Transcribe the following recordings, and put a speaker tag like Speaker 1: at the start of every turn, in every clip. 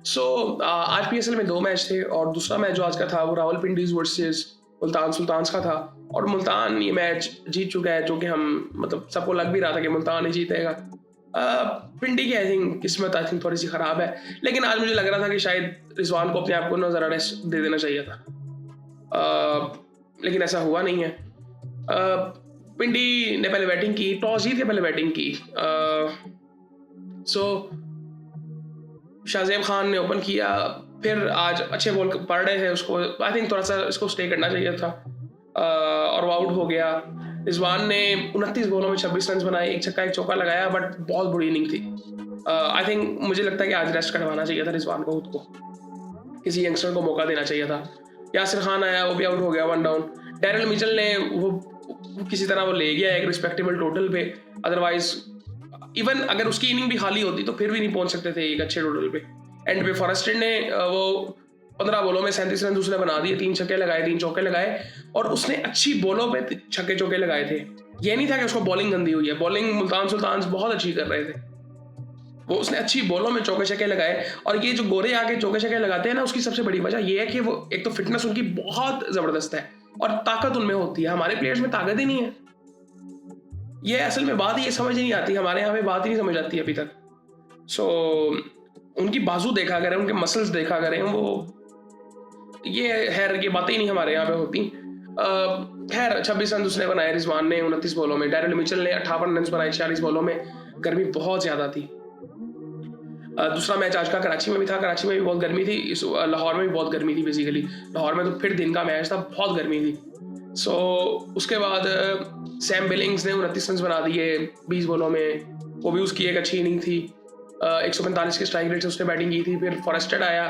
Speaker 1: सो आज पीएसएल में 2 मैच थे और दूसरा मैच जो आज का था वो रावलपिंडीज़ वर्सेस मुल्तान सुल्तान्स का था और मुल्तान ये मैच जीत चुका है, जो कि हम मतलब सबको लग भी रहा था कि मुल्तान ही जीतेगा। पिंडी की आई थिंक किस्मत आई थिंक थोड़ी-सी खराब है, लेकिन आज मुझे लग रहा था कि शायद रिज़वान को अपने आप को ना ज़रा रेस्ट दे देना चाहिए था। लेकिन ऐसा हुआ नहीं है। पिंडी ने पहले बैटिंग की, टॉस जीत के पहले बैटिंग की। सो शाहज़ेब खान ने ओपन किया, फिर आज अच्छे बॉल पड़ रहे थे उसको, आई थिंक थोड़ा-सा इसको स्टे करना चाहिए था और वो आउट हो गया। रिज़वान ने 29 बॉलों में 26 रन्स बनाए, 1 छक्का 1 चौका लगाया, बट बहुत बुरी इनिंग थी। आई थिंक मुझे लगता है कि आज रेस्ट करवाना चाहिए था रिज़वान को खुद को। किसी यंगस्टर को मौका देना चाहिए था। यासिर खान आया, वो भी आउट हो गया 1 डाउन। डैरिल मिचेल ने वो किसी तरह वो ले गया एक रिस्पेक्टेबल टोटल पे, अदरवाइज़ इवन अगर उसकी इनिंग भी खाली होती तो फिर भी नहीं पहुंच सकते थे एक अच्छे टोटल पे। एंड पे फॉरेस्टर ने वो 15 बॉलों में 37 रन उसने बना दिए, 3 छक्के लगाए, 3 चौके लगाए और उसने अच्छी बॉलों पे छक्के चौके लगाए थे। ये नहीं था कि उसको बॉलिंग गंदी हुई है, बॉलिंग मुल्तान सुल्तान्स बहुत अच्छी कर रहे थे। वो उसने अच्छी बॉलों में चौके छक्के लगाए और ये जो गोरे आके चौके छक्के लगाते हैं ना, उसकी सबसे बड़ी वजह ये है कि वो एक तो फिटनेस उनकी बहुत जबरदस्त है और ताकत उनमें होती है। हमारे प्लेयर्स में ताकत ही नहीं है। ये असल में बात ये समझ ही नहीं आती, हमारे यहाँ पे बात ही नहीं समझ आती अभी तक। सो उनकी बाजू देखा करें, उनके मसल्स देखा करें, वो ये खैर ये बातें ही नहीं हमारे यहाँ पे होती। खैर 26 रन उसने बनाए रिजवान ने 29 बॉलों में, डैरिल मिचेल ने 58 रन बनाए 46 बॉलों में। गर्मी बहुत ज़्यादा थी। दूसरा मैच आज का कराची में भी था, कराची में भी बहुत गर्मी थी, लाहौर में भी बहुत गर्मी थी। बेसिकली लाहौर में तो फिर दिन का मैच था, बहुत गर्मी थी। सो उसके बाद सैम बिलिंग्स ने 29 रन बना दिए 20 बॉलों में, वो भी उसकी एक अच्छी इनिंग थी। 145 के स्ट्राइक रेट से उसने बैटिंग की थी। फिर फॉरेस्टेड आया,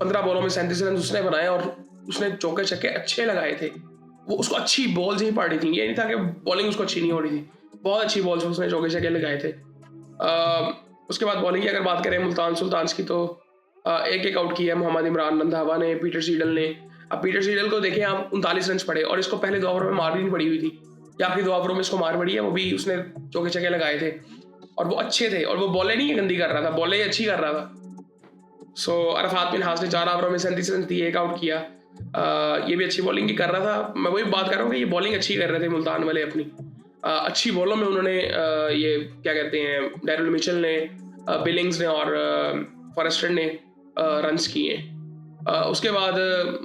Speaker 1: 15 बॉलों में 37 रन उसने बनाए और उसने चौके छक्के अच्छे लगाए थे। वो उसको अच्छी बॉल्स ही पड़ रही थी, ये नहीं था कि बॉलिंग उसको अच्छी नहीं हो रही थी, बहुत अच्छी बॉल्स उसने चौके छक्के लगाए थे। उसके बाद बॉलिंग की अगर बात करें मुल्तान सुल्तान्स की, तो एक एक आउट किया मोहम्मद इमरान रंधावा ने, पीटर सीडल ने। अब पीटर सीडल को देखें आप, 39 रन पड़े और इसको पहले 2 ओवर में मार भी नहीं पड़ी हुई थी, या आखिरी 2 ओवरों में इसको मार पड़ी है, वो भी उसने चौके छक्के लगाए थे और वो अच्छे थे और वो बॉलें नहीं गंदी कर रहा था, बॉलें अच्छी कर रहा था। सो अरफात बिन हास ने 4 ओवरों में 37 रन दिए, एक आउट किया। ये भी अच्छी बॉलिंग ही कर रहा था। मैं वही बात कर रहा हूँ कि ये बॉलिंग अच्छी कर रहे थे मुल्तान वाले अपनी। अच्छी बॉलों में उन्होंने ये क्या कहते हैं, डैरिल मिचेल ने, बिलिंग्स ने और फॉरेस्टर ने रन्स किए। उसके बाद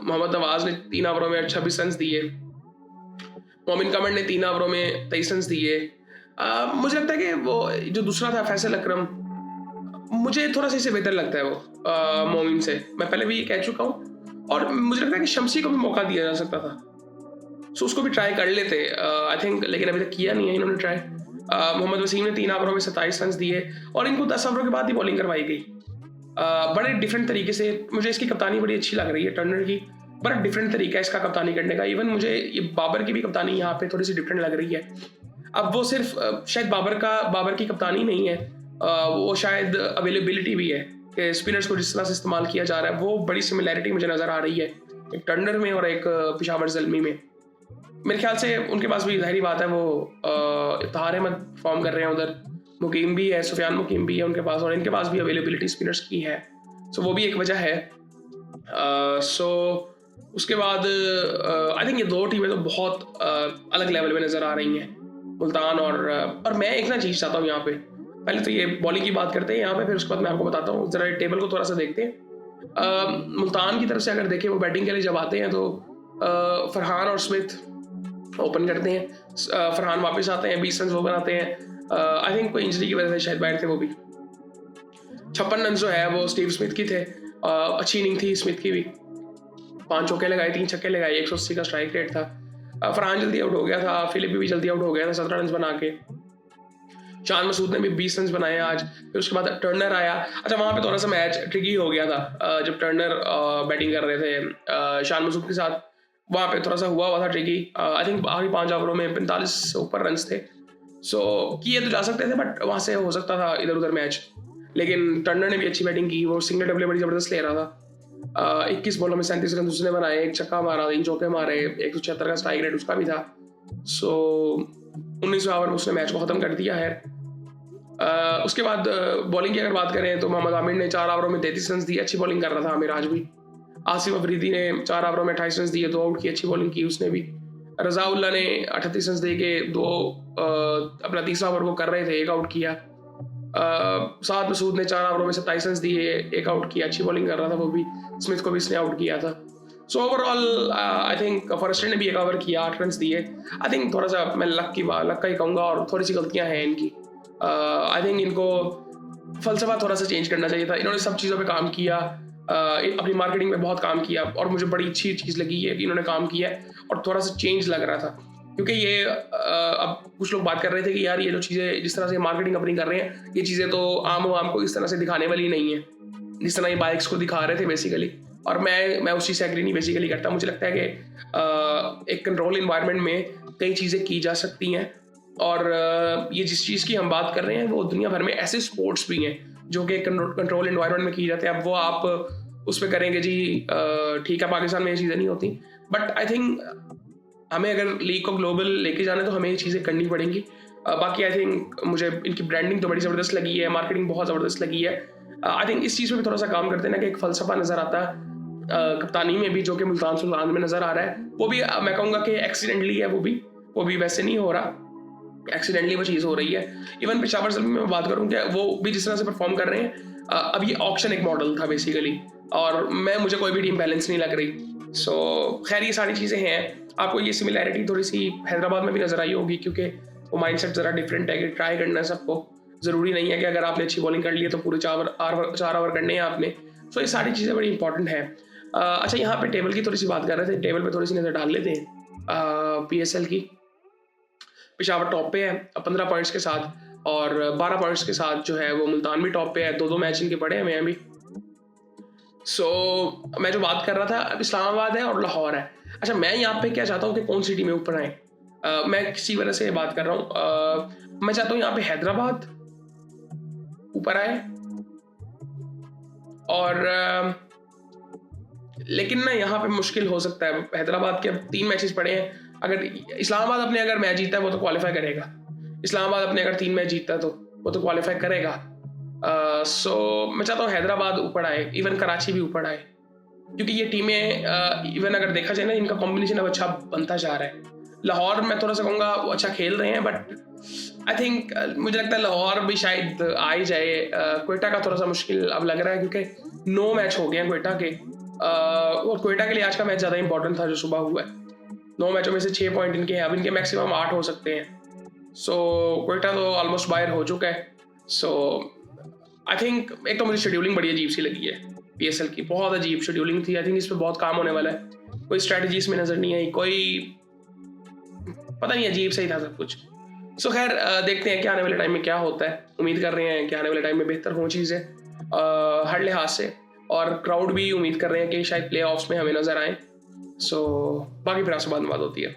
Speaker 1: मोहम्मद नवाज ने 3 ओवरों में 26 रन दिए। मोमिन कमर ने 3 ओवरों में 23 रन दिए। मुझे लगता है कि वो जो दूसरा था फैसल अकरम, मुझे थोड़ा सा इससे बेहतर लगता है वो मोमिन से। मैं पहले भी ये कह चुका हूँ और मुझे लगता है कि शम्सी को भी मौका दिया जा सकता था, सो उसको भी ट्राई कर लेते आई थिंक, लेकिन अभी तक किया नहीं है इन्होंने ट्राई। मोहम्मद वसीम ने 3 ओवरों में 27 रन दिए और इनको 10 ओवरों के बाद ही बॉलिंग करवाई गई। बड़े डिफरेंट तरीके से मुझे इसकी कप्तानी बड़ी अच्छी लग रही है टर्नर की, बड़ा डिफरेंट तरीका है इसका कप्तानी करने का। इवन मुझे ये बाबर की भी कप्तानी यहाँ पे थोड़ी सी डिफरेंट लग रही है। अब वो सिर्फ शायद बाबर की कप्तानी नहीं है, वो शायद अवेलेबिलिटी भी है कि स्पिनर्स को जिस तरह से इस्तेमाल किया जा रहा है, वो बड़ी सिमिलैरिटी मुझे नज़र आ रही है एक टर्नर में और एक पेशावर ज़ल्मी में। मेरे ख्याल से उनके पास भी ज़ाहिरी बात है, वो इफ्तिखार अहमद फॉर्म कर रहे हैं उधर, मुकीम भी है, सुफियान मुकीम भी है उनके पास और इनके पास भी अवेलेबिलिटी स्पिनर्स की है। सो वो भी एक वजह है। सो उसके बाद आई थिंक ये 2 टीमें तो बहुत अलग लेवल पे नज़र आ रही हैं, मुल्तान और मैं एक ना चीज़ चाहता हूँ यहाँ पे। पहले तो ये बॉलिंग की बात करते हैं यहाँ पे, फिर उसके बाद मैं आपको बताता हूँ। ज़रा टेबल को थोड़ा सा देखते हैं। मुल्तान की तरफ से अगर देखें, वो बैटिंग के लिए जब आते हैं तो फरहान और स्मिथ ओपन करते हैं। फरहान वापस आते हैं, 20 रन वो बनाते हैं। आई थिंक कोई इंजरी की वजह से शायद बैठ थे वो भी। 56 रन जो है वो स्टीव स्मिथ की थे। अच्छी इनिंग थी स्मिथ की भी, 5 चौके लगाए, 3 छक्के लगाए, 180 का स्ट्राइक रेट था। फरहान जल्दी आउट हो गया था, फिलिप भी जल्दी आउट हो गया था 17 रन बना के। शान मसूद ने भी 20 रन बनाए आज। फिर उसके बाद टर्नर आया। अच्छा, वहाँ पे थोड़ा सा मैच ट्रिकी हो गया था जब टर्नर बैटिंग कर रहे थे शान मसूद के साथ, वहाँ पे थोड़ा सा हुआ था ट्रिकी। आई थिंक आखिरी 5 ओवरों में 45 से ऊपर रन थे। सो किए तो जा सकते थे, बट वहाँ से हो सकता था इधर उधर मैच। लेकिन टर्नर ने भी अच्छी बैटिंग की, वो सिंगल डबल बड़ी ज़बरदस्त ले रहा था। 21 बॉलों में 37 रन उसने बनाए, 1 छक्का मारा, 3 चौके मारे, 176 का स्ट्राइक रेट उसका भी था। सो 19 ओवर में उसने मैच को ख़त्म कर दिया है। उसके बाद बॉलिंग की अगर बात करें तो मोहम्मद आमिर ने 4 ओवरों में 33 रन दिए, अच्छी बॉलिंग कर रहा था आमिर आज भी। आसिफ अफरीदी ने 4 ओवरों में 28 रन दिए, 2 आउट की, अच्छी बॉलिंग की उसने भी। रज़ाउल्लाह ने 38 रन दे के अपना तीसरा ओवर वो कर रहे थे, 1 आउट किया। साद मसूद ने 4 ओवरों में 27 रन दिए, 1 आउट किया, अच्छी बॉलिंग कर रहा था वो भी। स्मिथ को भी इसने आउट किया था। So overall I think Forrester ने भी 1 ओवर किया, 8 रन दिए। आई थिंक थोड़ा सा मैं लक का ही कहूँगा, और थोड़ी सी गलतियाँ हैं इनकी। आई थिंक इनको फलसफा थोड़ा सा चेंज करना चाहिए था। इन्होंने सब चीज़ों पे काम किया, अपनी मार्केटिंग में बहुत काम किया, और मुझे बड़ी अच्छी चीज़ लगी है कि इन्होंने काम किया है और थोड़ा सा चेंज लग रहा था। क्योंकि ये अब कुछ लोग बात कर रहे थे कि यार ये जो चीज़ें जिस तरह से मार्केटिंग अपनी कर रहे हैं, ये चीज़ें तो आम को इस तरह से दिखाने वाली नहीं है जिस तरह ये बाइक्स को दिखा रहे थे बेसिकली। और मैं उस चीज़ से एग्री नहीं बेसिकली करता। मुझे लगता है कि एक कंट्रोल इन्वायरमेंट में कई चीज़ें की जा सकती हैं, और ये जिस चीज़ की हम बात कर रहे हैं वो दुनिया भर में ऐसे स्पोर्ट्स भी हैं जो कि कंट्रोल इन्वायरमेंट में की जाते हैं। अब वो आप उस पर करेंगे जी, ठीक है, पाकिस्तान में ये चीज़ें नहीं होती, बट आई थिंक हमें अगर लीग को ग्लोबल लेके जाना है तो हमें ये चीज़ें करनी पड़ेंगी। बाकी आई थिंक मुझे इनकी ब्रांडिंग तो बड़ी ज़बरदस्त लगी है, मार्केटिंग बहुत ज़बरदस्त लगी है। आई थिंक इस चीज़ पे भी थोड़ा सा काम करते हैं ना कि एक फ़लसफ़ा नज़र आता है कप्तानी में भी, जो कि मुल्तान सुल्तान में नज़र आ रहा है। वो भी मैं कहूँगा कि एक्सीडेंटली है, वो भी वैसे नहीं हो रहा, एक्सीडेंटली वो चीज़ हो रही है। इवन पेशावर ज़ल्मी में बात करूँ कि वो भी जिस तरह से परफॉर्म कर रहे हैं, अब ये ऑक्शन एक मॉडल था बेसिकली, और मुझे कोई भी टीम बैलेंस नहीं लग रही। सो खैर ये सारी चीज़ें हैं। आपको ये सिमिलैरिटी थोड़ी सी हैदराबाद में भी नज़र आई होगी, क्योंकि वो माइंडसेट ज़रा डिफरेंट है कि ट्राई करना है सबको। ज़रूरी नहीं है कि अगर आपने अच्छी बॉलिंग कर ली है तो पूरे 4 ओवर करने हैं आपने। सो ये सारी चीज़ें बड़ी इंपॉर्टेंट है। अच्छा, यहाँ पे टेबल की थोड़ी सी बात कर रहे थे, टेबल पे थोड़ी सी नज़र डाल लेते हैं। PSL की पेशावर टॉप पे है 15 पॉइंट्स के साथ, और 12 पॉइंट्स के साथ जो है वो मुल्तान भी टॉप पे है। 2-2 मैच इनके पड़े हैं मैं भी। मैं जो बात कर रहा था, अब इस्लामाबाद है और लाहौर है। अच्छा, मैं यहाँ पे क्या चाहता हूँ कि कौन सी टीमें ऊपर आए। मैं किसी वजह से बात कर रहा हूँ। मैं चाहता हूँ यहाँ पे हैदराबाद ऊपर आए, और लेकिन ना यहाँ पे मुश्किल हो सकता है। हैदराबाद के अब 3 मैचेस पड़े हैं। अगर इस्लामाबाद अपने अगर मैच जीता है वो तो क्वालिफाई करेगा। इस्लामाबाद अपने अगर 3 मैच जीतता है तो वो तो क्वालिफाई करेगा। मैं चाहता हूँ हैदराबाद ऊपर आए, इवन कराची भी ऊपर आए, क्योंकि ये टीमें इवन अगर देखा जाए ना, इनका कॉम्बिनेशन अब अच्छा बनता जा रहा है। लाहौर मैं थोड़ा सा कहूँगा वो अच्छा खेल रहे हैं, बट आई थिंक मुझे लगता है लाहौर भी शायद आ ही जाए। क्वेटा का थोड़ा सा मुश्किल अब लग रहा है, क्योंकि 9 मैच हो गए हैं क्वेटा के, और क्वेटा के लिए आज का मैच ज़्यादा इंपॉर्टेंट था जो सुबह हुआ है। 9 मैचों में से 6 पॉइंट इनके हैं, अब इनके मैक्सिमम 8 हो सकते हैं। क्वेटा तो ऑलमोस्ट बाहर हो चुका है। आई थिंक एक तो मुझे शेड्यूलिंग बड़ी अजीब सी लगी है PSL की, बहुत अजीब शेड्यूलिंग थी। आई थिंक इस पर बहुत काम होने वाला है। कोई स्ट्रैटेजी इसमें नज़र नहीं आई, कोई पता नहीं, अजीब सा ही था सब कुछ। खैर देखते हैं कि आने वाले टाइम में क्या होता है। उम्मीद कर रहे हैं कि आने वाले टाइम में बेहतर हों चीज़ें हर लिहाज से, और क्राउड भी उम्मीद कर रहे हैं कि शायद प्ले ऑफ्स में हमें नज़र आए। बाकी फिर आपसे बात होती है।